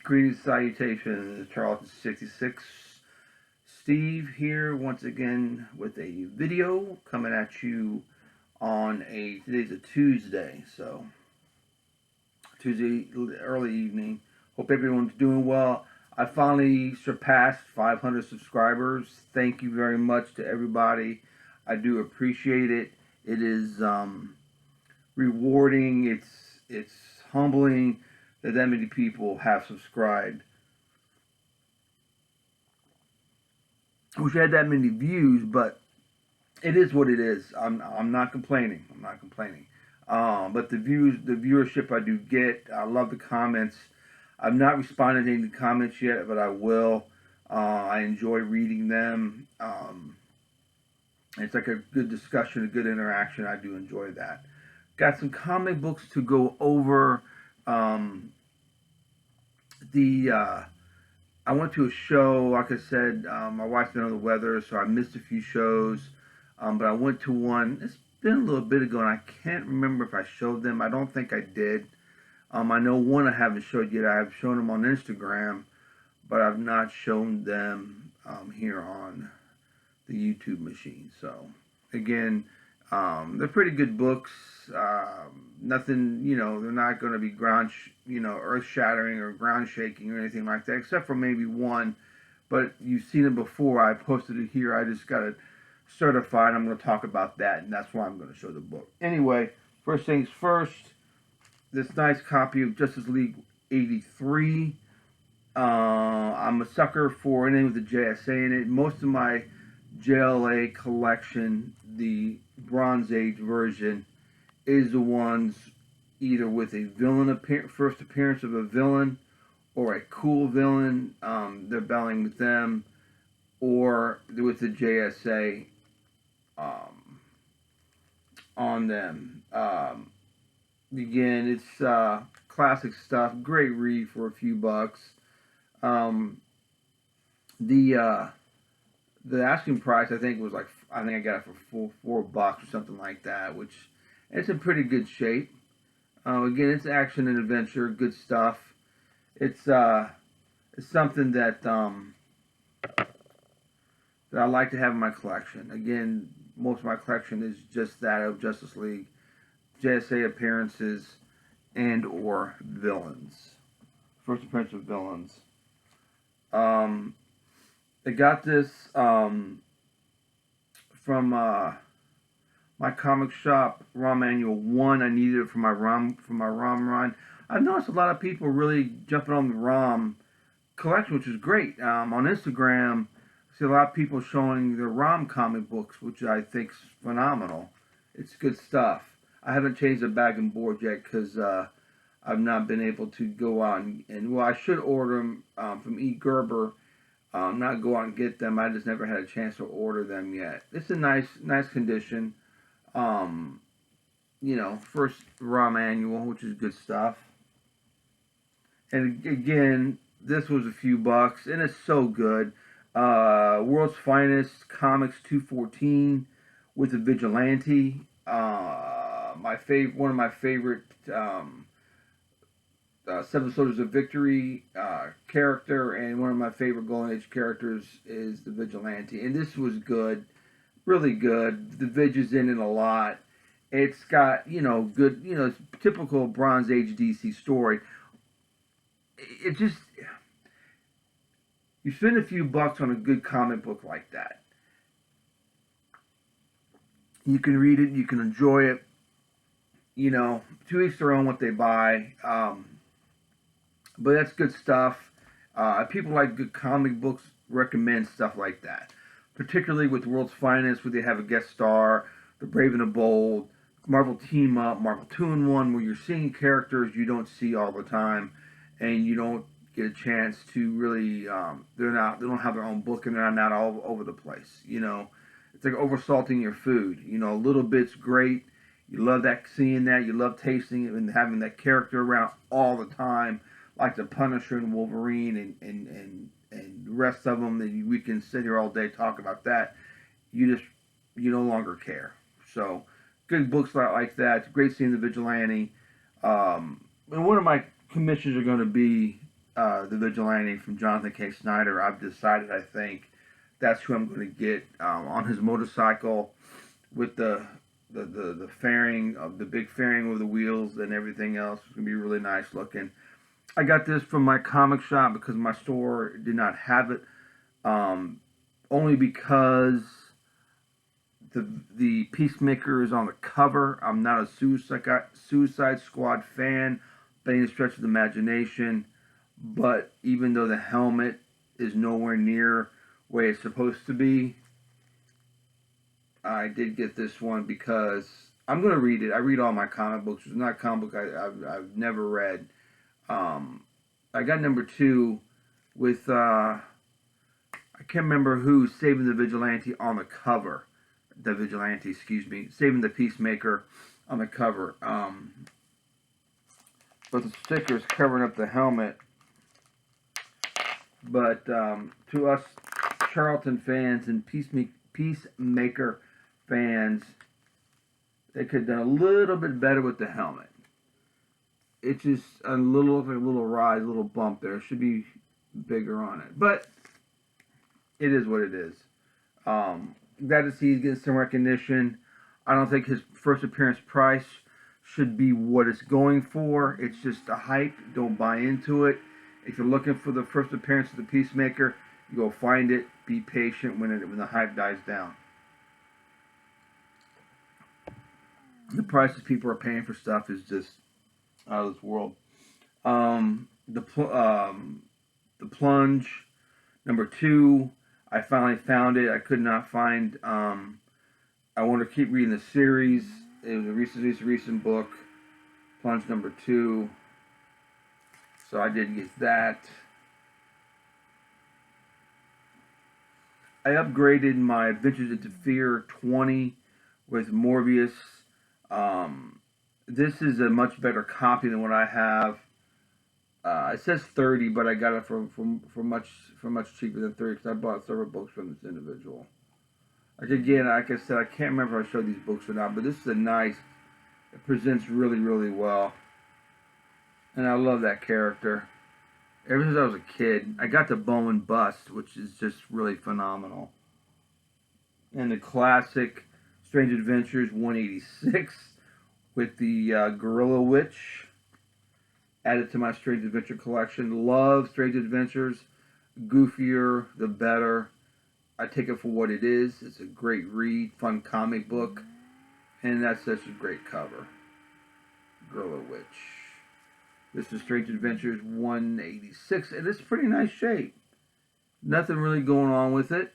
Greetings, salutations, Charlton66. Steve here once again with a video coming at you on today's a Tuesday, so Tuesday early evening. Hope everyone's doing well. I finally surpassed 500 subscribers. Thank you very much to everybody. I do appreciate it. It is rewarding. It's humbling that many people have subscribed. I wish I had that many views, but it is what it is. I'm not complaining. I'm not complaining. But the viewership I do get, I love the comments. I've not responded to any comments yet, but I will. I enjoy reading them. It's like a good discussion, a good interaction. I do enjoy that. Got some comic books to go over. I went to a show, like I said, my wife's been on the weather, so I missed a few shows. But I went to one, it's been a little bit ago, and I can't remember if I showed them. I don't think I did. I know one I haven't showed yet. I've shown them on Instagram, but I've not shown them here on the YouTube machine. So, again, they're pretty good books. Nothing, they're not going to be earth shattering or ground shaking or anything like that, except for maybe one. But you've seen it before. I posted it here. I just got it certified. I'm going to talk about that, and that's why I'm going to show the book. Anyway, first things first, this nice copy of Justice League 83. I'm a sucker for anything with the JSA in it. Most of my JLA collection, the Bronze Age version, is the ones either with a villain first appearance of a villain or a cool villain. They're battling with them, or with the JSA on them. Again, it's classic stuff. Great read for a few bucks. The asking price, I think I got it for $4 or something like that, which it's in pretty good shape. Again, it's action and adventure, good stuff. It's something that I like to have in my collection. Again, most of my collection is just that of Justice League, JSA appearances, and or villains. First appearance of villains. I got this from my comic shop, ROM Manual 1. I needed it for my ROM run. I've noticed a lot of people really jumping on the ROM collection, which is great. On Instagram, I see a lot of people showing their ROM comic books, which I think is phenomenal. It's good stuff. I haven't changed the bag and board yet because I've not been able to go out and I should order them from E. Gerber. Not go out and get them. I just never had a chance to order them yet. It's a nice condition. First ROM annual, which is good stuff. And again, this was a few bucks, and it's so good. World's Finest Comics 214 with the Vigilante. One of my favorite Seven Soldiers of Victory character, and one of my favorite Golden Age characters is the Vigilante. And this was good, really good. The Vig is in it a lot. It's got, good, it's typical Bronze Age DC story. It just, you spend a few bucks on a good comic book like that. You can read it, you can enjoy it. To each their own what they buy. But that's good stuff. People like good comic books recommend stuff like that. Particularly with World's Finest, where they have a guest star, The Brave and the Bold, Marvel Team Up, Marvel 2-in-1, where you're seeing characters you don't see all the time, and you don't get a chance to really. They don't have their own book, and they're not all over the place. It's like oversalting your food. A little bit's great. You love seeing that. You love tasting it and having that character around all the time, like the Punisher and Wolverine and the rest of them. That we can sit here all day talk about that. You no longer care. So good books like that. It's great seeing the Vigilante. And one of my commissions are going to be the Vigilante from Jonathan K. Snyder, I've decided, I think that's who I'm going to get on his motorcycle with the fairing of the big fairing with the wheels and everything else. It's going to be really nice looking. I got this from my comic shop because my store did not have it. Only because the Peacemaker is on the cover. I'm not a Suicide Squad fan by any stretch of the imagination, but even though the helmet is nowhere near where it's supposed to be, I did get this one because I'm going to read it. I read all my comic books. It's not a comic book I've never read. I got number 2 with, I can't remember who, Saving the Vigilante on the cover. The Vigilante, excuse me. Saving the Peacemaker on the cover. But the sticker is covering up the helmet. But to us Charlton fans and Peacemaker fans, they could have done a little bit better with the helmet. It's just a little rise, a little bump there. It should be bigger on it. But it is what it is. Glad to see he's getting some recognition. I don't think his first appearance price should be what it's going for. It's just a hype. Don't buy into it. If you're looking for the first appearance of the Peacemaker, you go find it. Be patient when the hype dies down. The prices people are paying for stuff is just out of this world. The Plunge, number 2. I finally found it. I could not find. I want to keep reading the series. It was a recent book. Plunge number 2. So I did get that. I upgraded my Adventures into Fear 20 with Morbius. This is a much better copy than what I have. It says 30, but I got it for much cheaper than 30 because I bought several books from this individual. Like I said, I can't remember if I showed these books or not, but this is a nice. It presents really, really well, and I love that character. Ever since I was a kid, I got the Bowman Bust, which is just really phenomenal, and the classic Strange Adventures 186 with the Gorilla Witch. Added to my Strange Adventure collection. Love Strange Adventures. Goofier, the better. I take it for what it is. It's a great read, fun comic book. And that's such a great cover. Gorilla Witch. This is Strange Adventures 186. And it's pretty nice shape. Nothing really going on with it.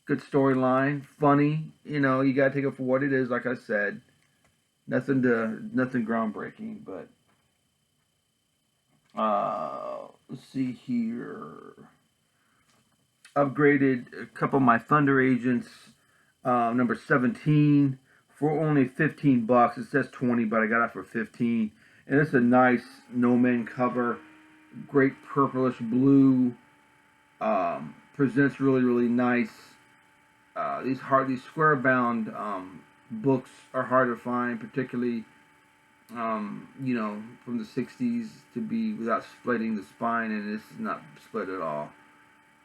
Good storyline. Funny. You know, you gotta take it for what it is, like I said. Nothing groundbreaking, but let's see here. Upgraded a couple of my Thunder Agents, number 17 for only $15. It says 20, but I got it for 15. And it's a nice No Man cover, great purplish blue. Presents really, really nice. These square bound books are hard to find, particularly from the 60s to be without splitting the spine, and this is not split at all.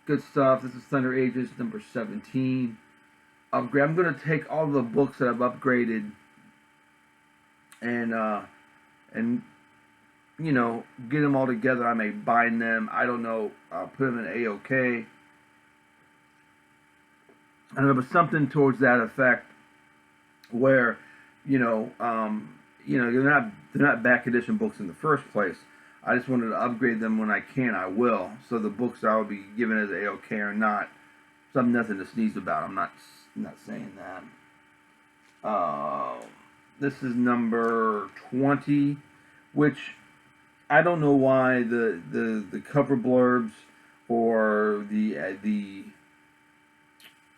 Good stuff. This is Thunder Agents number 17. Upgrade. I'm going to take all the books that I've upgraded and get them all together. I may bind them. I don't know. I'll put them in A-OK. And there was something towards that effect where, they're not back edition books in the first place. I just wanted to upgrade them when I can. I will. So the books I will be given as A-OK or not. So I'm nothing to sneeze about. I'm not saying that. This is number 20, which I don't know why the cover blurbs or the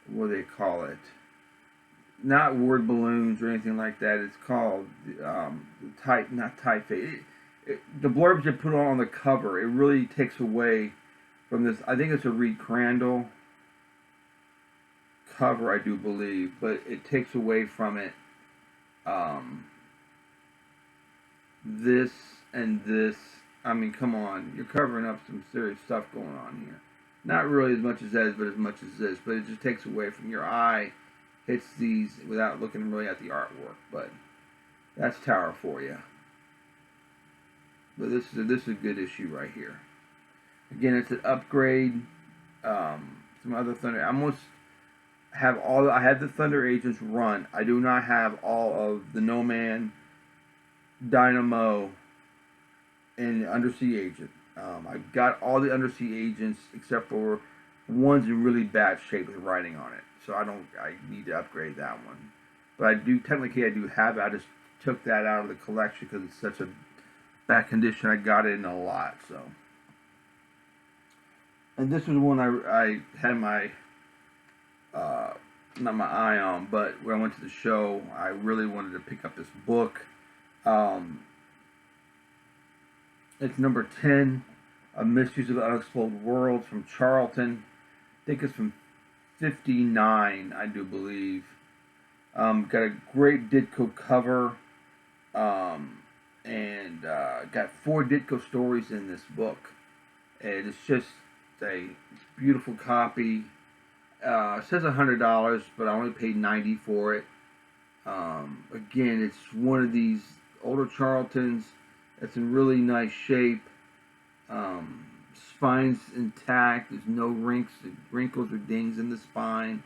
what do they call it? Not word balloons or anything like that. It's called typeface. The blurbs you put on the cover, it really takes away from this. I think it's a Reed Crandall cover, I do believe, but it takes away from it this and this I mean, come on, you're covering up some serious stuff going on here. Not really as much as that, but as much as this. But it just takes away from your eye, hits these without looking really at the artwork. But that's Tower for you. But this is a good issue right here. Again, it's an upgrade. Some other Thunder. I almost have all. I have the Thunder Agents run. I do not have all of the No Man, Dynamo, and Undersea Agent. I've got all the Undersea Agents except for one's in really bad shape with writing on it. So I need to upgrade that one. But I do have it. I just took that out of the collection because it's such a bad condition. I got it in a lot. So. And this was one I had my not my eye on, but when I went to the show, I really wanted to pick up this book. It's number 10, Mysteries of the Unexplored Worlds from Charlton. I think it's from 59, I do believe. Got a great Ditko cover, and got 4 Ditko stories in this book. And it's just a beautiful copy. It says $100, but I only paid $90 for it. Again, it's one of these older Charltons. It's in really nice shape. Spine's intact. There's no wrinkles or dings in the spine.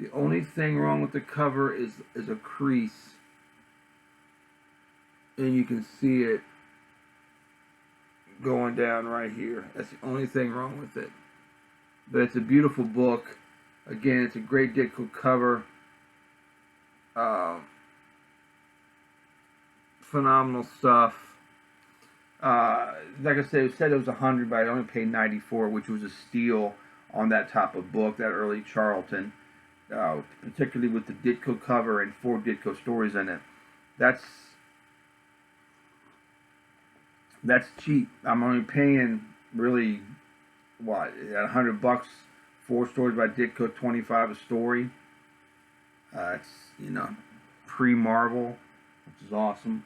The only thing wrong with the cover is a crease, and you can see it going down right here. That's the only thing wrong with it. But it's a beautiful book. Again, it's a great Ditko cover. Phenomenal stuff. Like I said, it said it was $100, but I only paid $94, which was a steal on that type of book, that early Charlton. Particularly with the Ditko cover and 4 Ditko stories in it. That's cheap. I'm only paying really at $100. 4 stories by Ditko, $25 a story. It's pre-Marvel, which is awesome.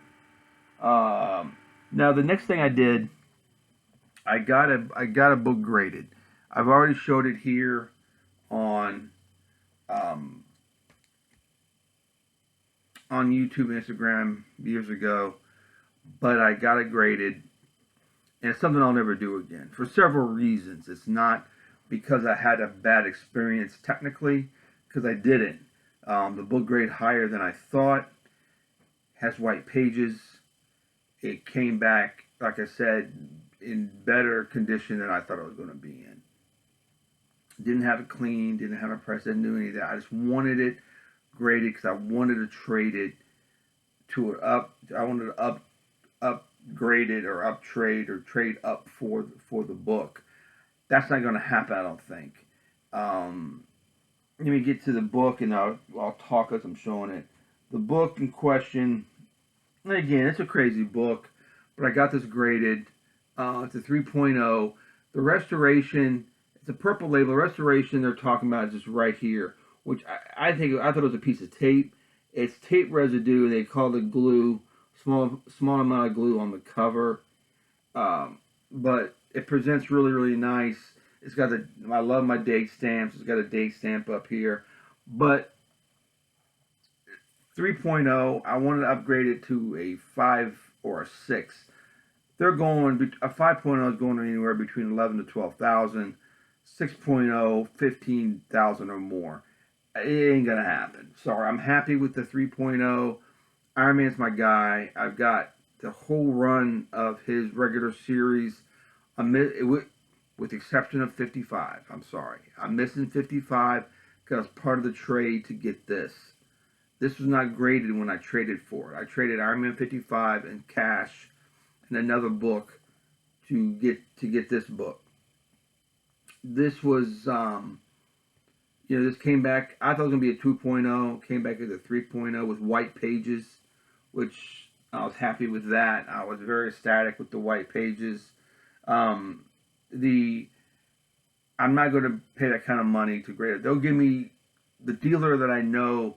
Now the next thing I did, I got a book graded. I've already showed it here on YouTube and Instagram years ago, but I got it graded, and it's something I'll never do again for several reasons. It's not because I had a bad experience technically, because I didn't. The book grade higher than I thought, has white pages. It came back, like I said, in better condition than I thought it was going to be in. Didn't have it clean, didn't have it pressed, didn't do any of that. I just wanted it graded because I wanted to trade it to I wanted to upgrade it or uptrade or trade up for the book. That's not going to happen, I don't think. Let me get to the book, and I'll talk as I'm showing it. The book in question, again, it's a crazy book, but I got this graded. It's a 3.0. The restoration, it's a purple label. The restoration they're talking about is just right here, which I thought it was a piece of tape. It's tape residue. They call it glue, small amount of glue on the cover, but it presents really, really nice. It's got I love my date stamps. It's got a date stamp up here, but 3.0, I wanted to upgrade it to a 5 or a 6. They're going, a 5.0 is going anywhere between 11 to 12,000. 6.0, 15,000 or more. It ain't gonna happen. Sorry, I'm happy with the 3.0. Iron Man's my guy. I've got the whole run of his regular series, with the exception of 55. I'm sorry. I'm missing 55 because part of the trade to get this. This was not graded when I traded for it. I traded Iron Man 55 and cash and another book to get this book. This was, this came back. I thought it was going to be a 2.0. Came back as a 3.0 with white pages, which I was happy with that. I was very ecstatic with the white pages. I'm not going to pay that kind of money to grade it. They'll give me the dealer that I know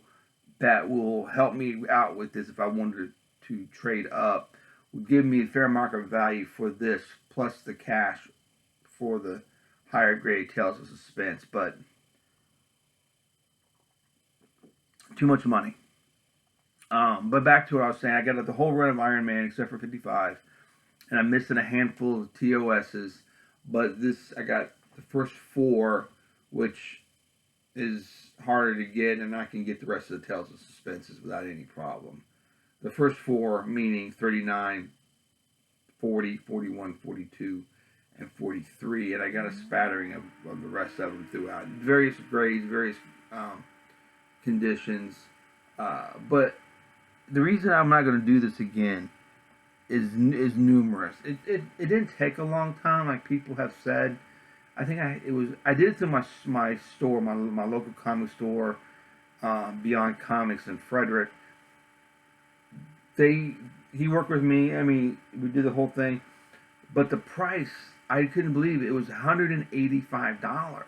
that will help me out with this if I wanted to trade up would give me a fair market value for this plus the cash for the higher grade Tales of Suspense, but too much money. But back to what I was saying, I got the whole run of Iron Man except for 55, and I'm missing a handful of TOSs. But this, I got the first four, which is harder to get, and I can get the rest of the Tales of Suspenses without any problem. The first four, meaning 39, 40, 41, 42, and 43, and I got a spattering of the rest of them throughout. Various grades, various conditions. But the reason I'm not going to do this again is numerous. It didn't take a long time, like people have said. I think I did it to my store, my local comic store, Beyond Comics in Frederick. He worked with me. I mean, we did the whole thing, but the price, I couldn't believe it. It was $185.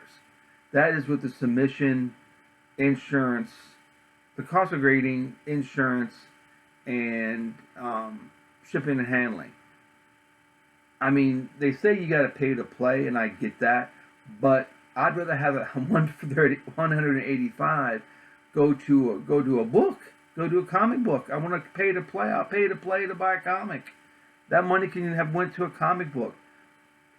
That is with the submission, insurance, the cost of grading, insurance, and shipping and handling. I mean, they say you got to pay to play, and I get that, but I'd rather have a 185 go to a book, go to a comic book. I want to pay to play. I'll pay to play to buy a comic. That money can have went to a comic book.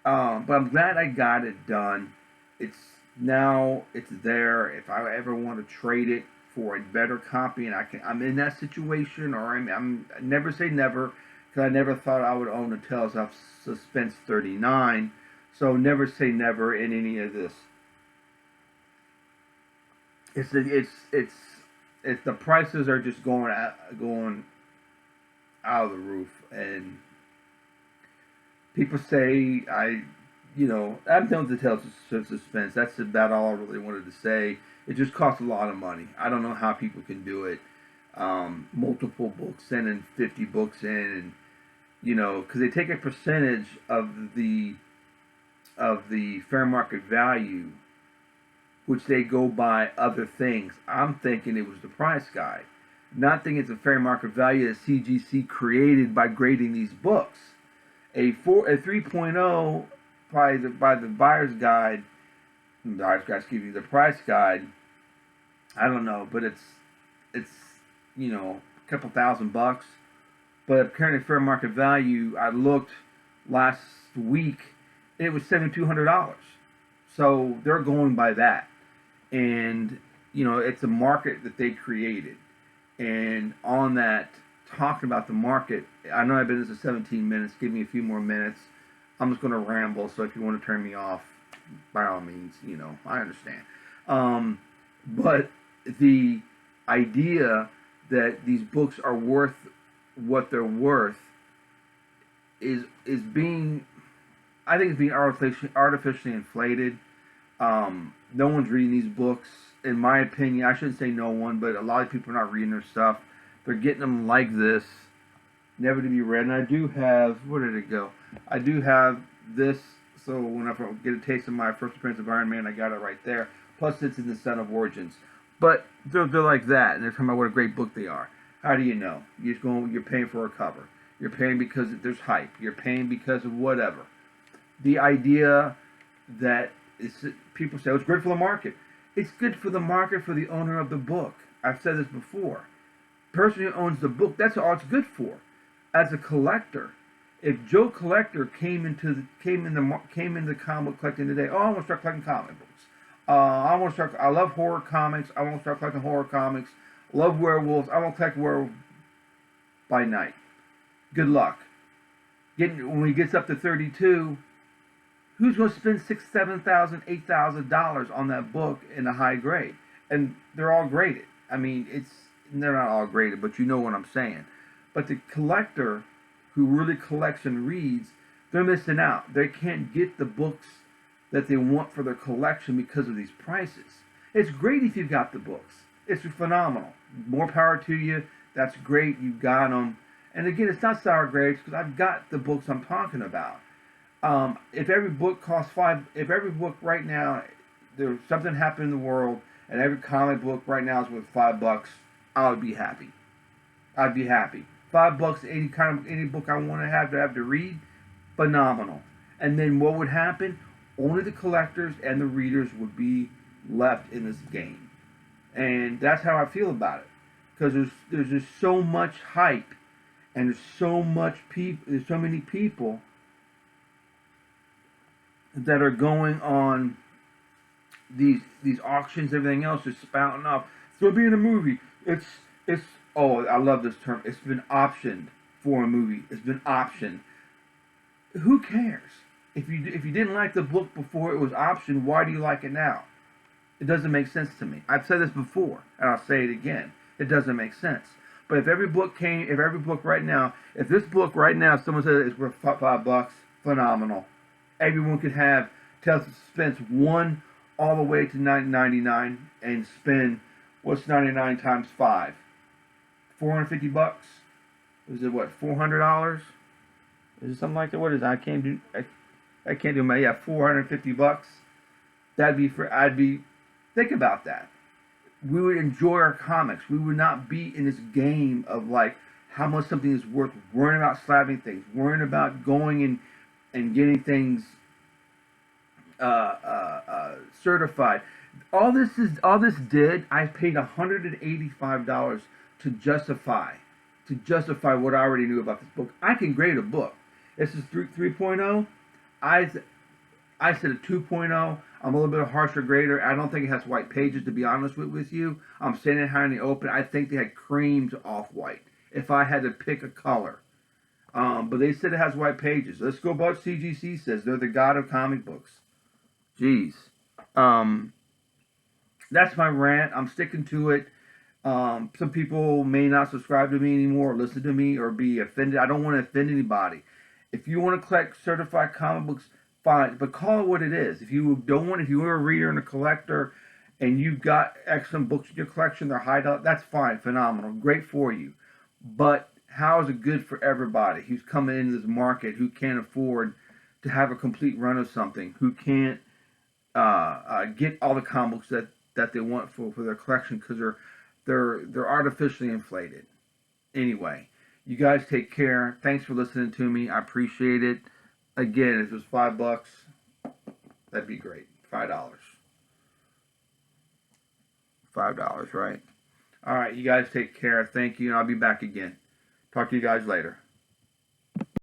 But I'm glad I got it done. It's there. If I ever want to trade it for a better copy, and I'm in that situation, or I'm never say never, because I never thought I would own a Tales of Suspense 39. So never say never in any of this. It's the prices are just going out of the roof, and people say I'm done with the Tales of Suspense. That's about all I really wanted to say. It just costs a lot of money. I don't know how people can do it. Multiple books, sending 50 books in, and because they take a percentage of the fair market value, which they go by other things. I'm thinking it was the price guide, not thinking it's a fair market value that CGC created by grading these books. A 3.0 by the buyer's guide, the price guide. I don't know, but it's a couple $1,000. But apparently fair market value, I looked last week, it was $7,200. So they're going by that. And, it's a market that they created. And on that, talking about the market, I know I've been in this for 17 minutes. Give me a few more minutes. I'm just going to ramble, so if you want to turn me off, by all means, I understand. But the idea that these books are worth what they're worth is being, I think it's being artificially inflated. No one's reading these books, in my opinion. I shouldn't say no one, but a lot of people are not reading their stuff. They're getting them like this, never to be read. And I do have, where did it go? I do have this, so when I get a taste of my first appearance of Iron Man, I got it right there. Plus, it's in the Son of Origins. But they're like that, and they're talking about what a great book they are. How do you know? You're paying for a cover. You're paying because there's hype. You're paying because of whatever. The idea that people say, it's good for the market. It's good for the market for the owner of the book. I've said this before. The person who owns the book, that's all it's good for. As a collector, if Joe Collector came into comic collecting today, I want to start collecting comic books. I love horror comics. I want to start collecting horror comics. Love werewolves. I want to collect werewolves by night. Good luck. When he gets up to 32, who's going to spend $6,000, $7,000, $8,000 on that book in a high grade? And they're all graded. I mean, they're not all graded, but you know what I'm saying. But the collector who really collects and reads, they're missing out. They can't get the books that they want for their collection because of these prices. It's great if you've got the books. It's phenomenal. More power to you. That's great. You got them. And again, it's not sour grapes because I've got the books I'm talking about. If every book costs if every book right now, there's something happened in the world, and every comic book right now is worth $5, I would be happy. I'd be happy. $5, any book I want to have to read, phenomenal. And then what would happen? Only the collectors and the readers would be left in this game, and that's how I feel about it. Because there's just so much hype, and there's so many people that are going on these auctions, everything else is spouting off. So it'll be in a movie. It's oh, I love this term. It's been optioned for a movie. It's been optioned. Who cares? If you didn't like the book before it was optioned, why do you like it now? It doesn't make sense to me. I've said this before, and I'll say it again. It doesn't make sense. But if every book right now, if this book right now, someone says it's worth $5, phenomenal. Everyone could have Tales of Suspense 1 all the way to $9.99 and spend, what's 99 times 5? $450? Is it what, $400? Is it something like that? What is it? I can't do my, yeah, $450. Think about that. We would enjoy our comics. We would not be in this game of like how much something is worth, worrying about slapping things, worrying about going and getting things certified. All this did. I paid $185 to justify what I already knew about this book. I can grade a book. This is 3.0. I said a 2.0. I'm a little bit of a harsher grader. I don't think it has white pages, to be honest with you. I'm saying it high in the open. I think they had cream to off-white if I had to pick a color. But they said it has white pages. Let's go by what CGC says. They're the god of comic books. Jeez. That's my rant. I'm sticking to it. Some people may not subscribe to me anymore or listen to me or be offended. I don't want to offend anybody. If you want to collect certified comic books, fine, but call it what it is. If you're a reader and a collector and you've got excellent books in your collection, they're high dollar, that's fine, phenomenal, great for you. But how is it good for everybody who's coming into this market, who can't afford to have a complete run of something, who can't get all the comic books that they want for their collection because they're artificially inflated. Anyway, you guys take care. Thanks for listening to me. I appreciate it. Again, if it was $5, that'd be great. $5. $5, right? All right, you guys take care. Thank you, and I'll be back again. Talk to you guys later.